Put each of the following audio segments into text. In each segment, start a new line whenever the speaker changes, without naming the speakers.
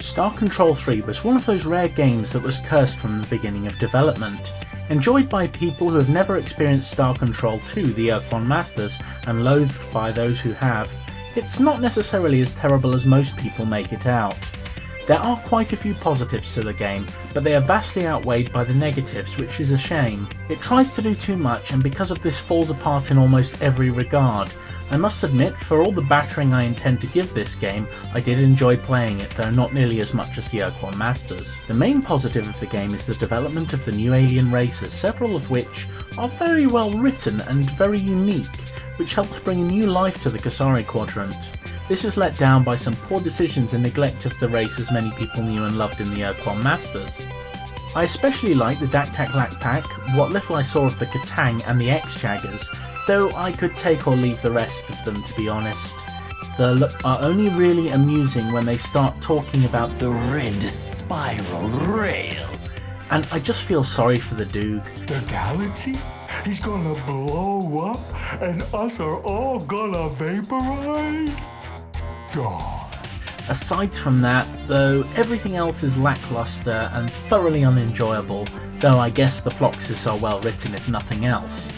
Star Control 3 was one of those rare games that was cursed from the beginning of development. Enjoyed by people who have never experienced Star Control 2, the Ur Quan Masters, and loathed by those who have, it's not necessarily as terrible as most people make it out. There are quite a few positives to the game, but they are vastly outweighed by the negatives, which is a shame. It tries to do too much and because of this falls apart in almost every regard. I must admit, for all the battering I intend to give this game, I did enjoy playing it, though not nearly as much as the Ur Quan Masters. The main positive of the game is the development of the new alien races, several of which are very well written and very unique, which helps bring a new life to the Kessari quadrant. This is let down by some poor decisions and neglect of the races many people knew and loved in the Ur Quan Masters. I especially like the Dak-Tak-Lak-Pak, what little I saw of the Katang and the X-Jaggers, though I could take or leave the rest of them to be honest. They are only really amusing when they start talking about the red spiral rail, and I just feel sorry for the Doog.
The galaxy? He's gonna blow up and us are all gonna vaporize? God.
Aside from that, though, everything else is lackluster and thoroughly unenjoyable, though I guess the ploxes are well written if nothing else.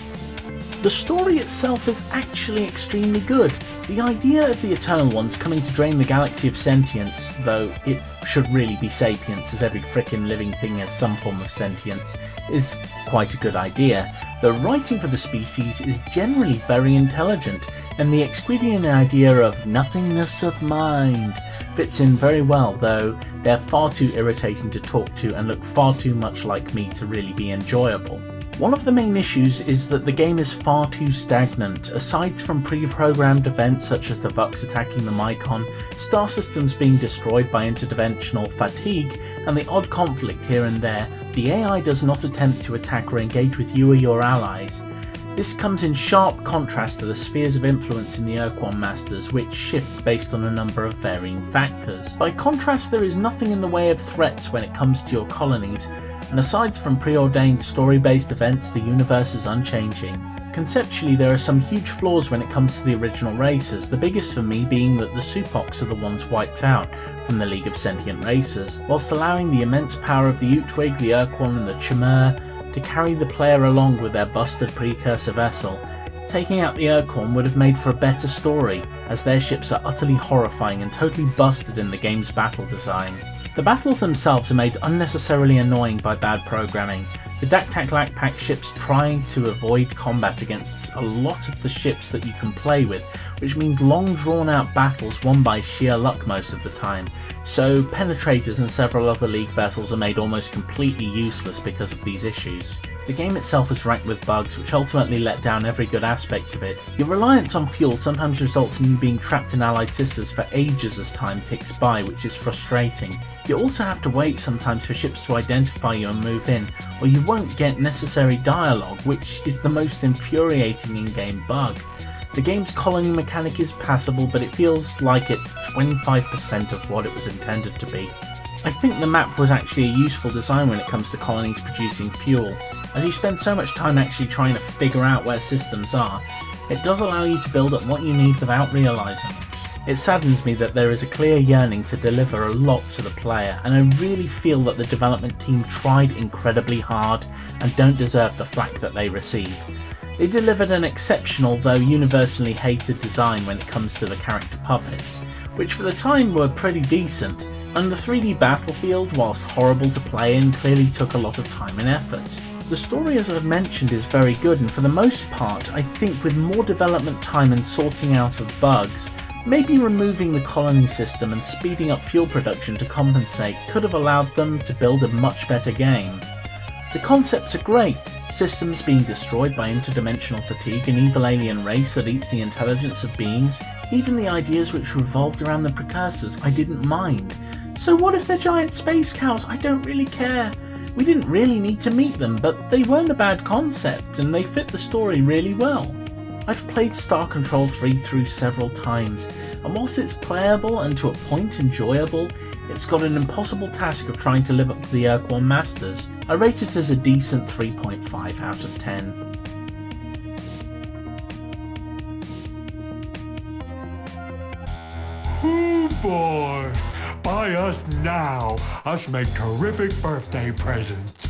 The story itself is actually extremely good. The idea of the Eternal Ones coming to drain the galaxy of sentience, though it should really be sapience as every frickin' living thing has some form of sentience, is quite a good idea. The writing for the species is generally very intelligent, and the Exquidian idea of nothingness of mind fits in very well, though they're far too irritating to talk to and look far too much like me to really be enjoyable. One of the main issues is that the game is far too stagnant. Aside from pre-programmed events such as the Vux attacking the Mycon, star systems being destroyed by interdimensional fatigue, and the odd conflict here and there, the AI does not attempt to attack or engage with you or your allies. This comes in sharp contrast to the spheres of influence in the Ur Quan Masters, which shift based on a number of varying factors. By contrast, there is nothing in the way of threats when it comes to your colonies, and aside from preordained story-based events, the universe is unchanging. Conceptually, there are some huge flaws when it comes to the original races, the biggest for me being that the Supocs are the ones wiped out from the League of Sentient Races, whilst allowing the immense power of the outweighed, the Ur Quan and the Chimera to carry the player along with their busted precursor vessel. Taking out the Ur Quan would have made for a better story, as their ships are utterly horrifying and totally busted in the game's battle design. The battles themselves are made unnecessarily annoying by bad programming. The Dak-Tak-Lak-Pak ships trying to avoid combat against a lot of the ships that you can play with, which means long drawn out battles won by sheer luck most of the time, so penetrators and several other League vessels are made almost completely useless because of these issues. The game itself is racked with bugs which ultimately let down every good aspect of it. Your reliance on fuel sometimes results in you being trapped in allied sisters for ages as time ticks by, which is frustrating. You also have to wait sometimes for ships to identify you and move in, or you won't get necessary dialogue, which is the most infuriating in-game bug. The game's colony mechanic is passable, but it feels like it's 25% of what it was intended to be. I think the map was actually a useful design when it comes to colonies producing fuel. As you spend so much time actually trying to figure out where systems are, it does allow you to build up what you need without realising it. It saddens me that there is a clear yearning to deliver a lot to the player, and I really feel that the development team tried incredibly hard and don't deserve the flack that they receive. They delivered an exceptional, though universally hated design when it comes to the character puppets, which for the time were pretty decent, and the 3D battlefield, whilst horrible to play in, clearly took a lot of time and effort. The story, as I've mentioned, is very good, and for the most part I think with more development time and sorting out of bugs, maybe removing the colony system and speeding up fuel production to compensate could have allowed them to build a much better game. The concepts are great, systems being destroyed by interdimensional fatigue, an evil alien race that eats the intelligence of beings, even the ideas which revolved around the precursors I didn't mind. So what if they're giant space cows? I don't really care. We didn't really need to meet them, but they weren't a bad concept and they fit the story really well. I've played Star Control 3 through several times, and whilst it's playable and to a point enjoyable, it's got an impossible task of trying to live up to the Ur Quan Masters. I rate it as a decent 3.5 out of 10.
Oh boy, buy us now. Us make terrific birthday presents.